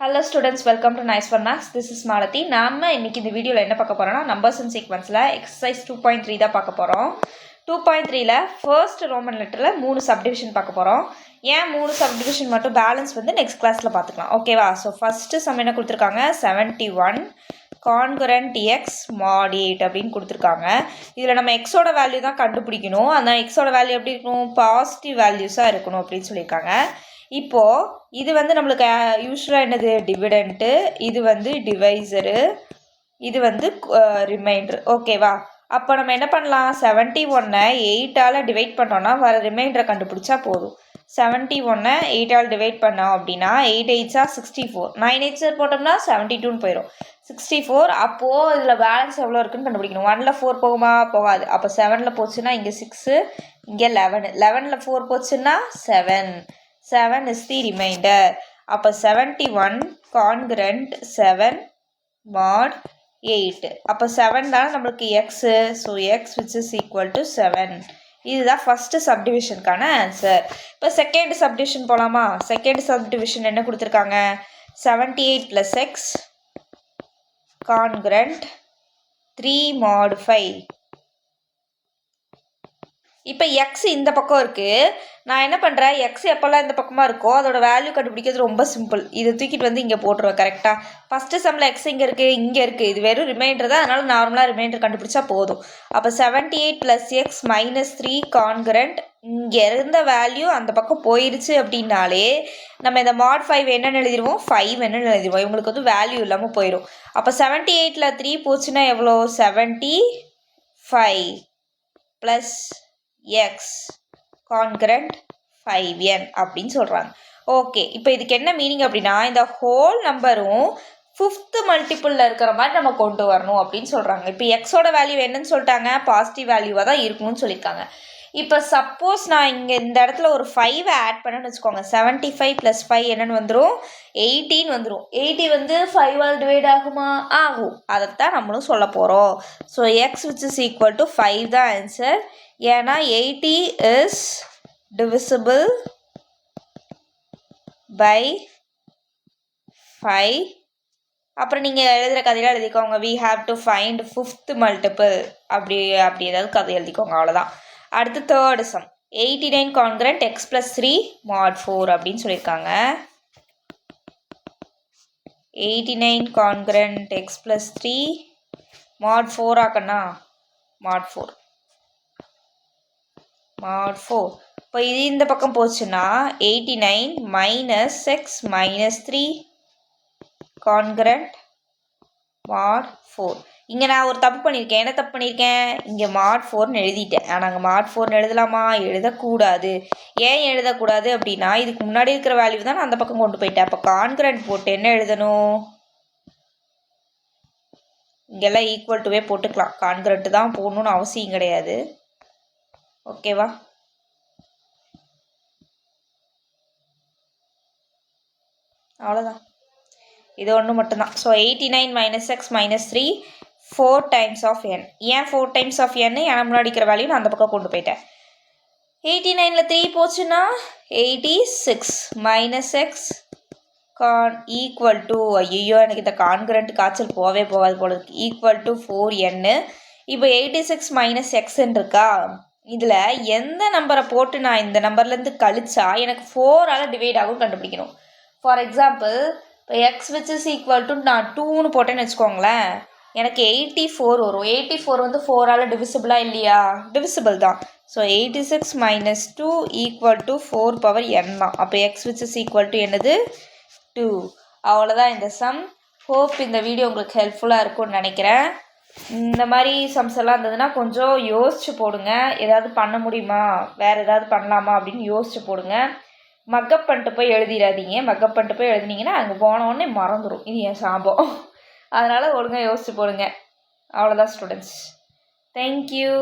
Hello students, welcome to Nice for Maths. This is Malathi. நாம இன்னைக்கு இந்த வீடியோல என்ன பார்க்க போறோம்னா நம்பர்ஸ் அண்ட் சீக்வென்ஸ்ல எக்ஸசைஸ் 2.3 தான் பார்க்க போறோம். 2.3ல ஃபர்ஸ்ட் ரோமன் லெட்டர்ல 3 சப்டிவிஷன் பார்க்க போறோம். ஏன் 3 சப்டிவிஷன் மட்டும் பேலன்ஸ் வந்து நெக்ஸ்ட் கிளாஸ்ல பார்த்துக்கலாம். ஓகேவா? சோ ஃபர்ஸ்ட் சம் என்ன கொடுத்திருக்காங்க? 71 congruent x mod 8 அப்படினு கொடுத்திருக்காங்க. இதுல நம்ம x ஓட வேல்யூ தான் கண்டுபிடிக்கணும். அந்த x ஓட வேல்யூ எப்படி இருக்கணும்? பாசிட்டிவ் வேல்யூஸா இருக்கணும் அப்படினு சொல்லிருக்காங்க. இப்போ இது வந்து நம்மளுக்கு யூசுவலாக என்னது டிவிடெண்ட்டு, இது வந்து டிவைசரு, இது வந்து ரிமைண்டர். ஓகேவா? அப்போ நம்ம என்ன பண்ணலாம்? 71 8ஆல் டிவைட் பண்ணோன்னா வர ரிமைண்டரை கண்டுபிடிச்சா போதும். 71 8ஆல் டிவைட் பண்ணோம் அப்படின்னா 8 8 64, 9 8 போட்டோம்னா 72ன்னு போயிடும். 64. அப்போது இதில் பேலன்ஸ் எவ்வளோ இருக்குன்னு கண்டுபிடிக்கணும். 1ல் 4 போகுமா? போகாது. அப்போ 7ல் போச்சுன்னா இங்கே 6, இங்கே 11, 11ல் 4 போச்சுன்னா 7. 7 is the remainder. அப்போ 71 congruent 7 mod 8. அப்போ 7 தான் நம்மளுக்கு x. So x which is equal to 7. இதுதான் ஃபர்ஸ்ட் சப்டிவிஷனுக்கான ஆன்சர். இப்போ செகண்ட் சப்டிவிஷன் போகலாமா? செகண்ட் சப்டிவிஷன் என்ன கொடுத்துருக்காங்க? 78 plus x congruent 3 mod 5. இப்போ எக்ஸ் இந்த பக்கம் இருக்குது. நான் என்ன பண்ணுறேன்? எக்ஸ் எப்போல்லாம் இந்த பக்கமாக இருக்கோ அதோட வேல்யூ கண்டுபிடிக்கிறது ரொம்ப சிம்பிள். இதை தூக்கிட்டு வந்து இங்கே போட்டுருவேன். கரெக்டாக ஃபஸ்ட்டு சம்மில் எக்ஸ் இங்கே இருக்குது, இங்கே இருக்குது. இது வெறும் ரிமைண்டர் தான், அதனால் நார்மலாக ரிமைண்டர் கண்டுபிடிச்சா போதும். அப்போ 78 plus x minus 3 congruent, இங்கே இருந்த வேல்யூ அந்த பக்கம் போயிடுச்சு அப்படின்னாலே நம்ம இந்த mod 5 என்னென்னு எழுதிடுவோம்? 5 என்னென்னு எழுதிடுவோம். இவங்களுக்கு வந்து வேல்யூ இல்லாமல் போயிடும். அப்போ 78ல் 3 போச்சுன்னா எவ்வளோ? 75 ப்ளஸ் x congruent 5n அப்படின்னு சொல்கிறாங்க. ஓகே, இப்போ இதுக்கு என்ன மீனிங் அப்படின்னா இந்த ஹோல் நம்பரும் 5th மல்டிபிளில் இருக்கிற மாதிரி நம்ம கொண்டு வரணும் அப்படின்னு சொல்கிறாங்க. இப்போ எக்ஸோட வேல்யூ என்னன்னு சொல்லிட்டாங்க? பாசிட்டிவ் வேல்யூவாக தான் இருக்கணும்னு சொல்லியிருக்காங்க. இப்போ சப்போஸ் நான் இங்கே இந்த இடத்துல ஒரு 5 ஆட் பண்ணேன்னு வச்சுக்கோங்க. 75 + 5 என்னென்னு வந்துடும்? 18 வந்துடும். 80 வந்து 5ஆல் டிவைட் ஆகுமா? ஆகும். அதைத்தான் நம்மளும் சொல்ல போகிறோம். So X which is equal to 5 தான் ஆன்சர். ஏன்னா 80 is divisible by 5. அப்புறம் நீங்கள் எழுதுகிற கதையில் எழுதிக்கோங்க. we have to find 5th multiple அப்படி ஏதாவது கதை எழுதிக்கோங்க. அவ்வளோதான். அடுத்து third some 89 congruent x plus 3 mod 4 அப்படின்னு சொல்லியிருக்காங்க. 89 congruent x plus 3 mod 4 ஆக்கண்ணா? mod 4 mod 4. இப்போ இது இந்த பக்கம் போச்சுன்னா 89 minus x minus 3 congruent mod 4. இங்கே நான் ஒரு தப்பு பண்ணியிருக்கேன். என்ன தப்பு பண்ணியிருக்கேன்? இங்கே mod 4ன்னு எழுதிட்டேன். ஆனால் அங்கே mod 4ன்னு எழுதலாமா? எழுதக்கூடாது. ஏன் எழுதக்கூடாது அப்படின்னா இதுக்கு முன்னாடி இருக்கிற வேல்யூ தான் நான் அந்த பக்கம் கொண்டு போயிட்டேன். அப்போ கான்கிரண்ட் போட்டு என்ன எழுதணும்? இங்கெல்லாம் ஈக்குவல் டுவே போட்டுக்கலாம். கான்கிரண்ட் தான் போடணும்னு அவசியம் கிடையாது. ஓகேவா? அவ்வளோதான். இது ஒன்று மட்டும்தான். So 89 minus x minus 3 4 times of n. ஏன் 4 times of n? ஏன்னா முன்னாடி இருக்கிற வேல்யூ நான் அந்த பக்கம் கொண்டு போயிட்டேன். 89ல் 3 போச்சுன்னா 86 minus x equal to, ஐயோ எனக்கு இந்த கான்கிரண்ட் காய்ச்சல் போகாது போல இருக்கு, equal to 4n. இப்போ 86 minus xன்னு இருக்கா? இதில் எந்த நம்பரை போட்டு நான் இந்த நம்பர்லேருந்து கழிச்சா எனக்கு 4ஆல் டிவைட் ஆகும் கண்டுபிடிக்கணும். ஃபார் எக்ஸாம்பிள் இப்போ X which is equal to நான் 2ன்னு போட்டேன்னு வச்சுக்கோங்களேன். எனக்கு 84 வரும். 84 வந்து 4ஆல் டிவிசிபிளாக இல்லையா? டிவிசிபிள் தான். So 86 minus 2 equal to 4 power n தான். அப்போ X which is equal to என்னது? 2. அவ்வளோதான் இந்த சம். ஹோப் இந்த வீடியோ உங்களுக்கு ஹெல்ப்ஃபுல்லாக இருக்கும்னு நினைக்கிறேன். இந்த மாதிரி சம்ஸ் எல்லாம் இருந்ததுன்னா கொஞ்சம் யோசிச்சு போடுங்க. ஏதாவது பண்ண முடியுமா, வேறு ஏதாவது பண்ணலாமா அப்படின்னு யோசிச்சு போடுங்க. மக்கப் பண்ணிட்டு போய் எழுதிடாதீங்க. மக்கப் பண்ணிட்டு போய் எழுதினீங்கன்னா அங்கே போனோடனே மறந்துடும். இது என் சாபம். அதனால் ஒழுங்காக யோசிச்சு போடுங்க. அவ்வளோதான் ஸ்டூடெண்ட்ஸ். தேங்க்யூ.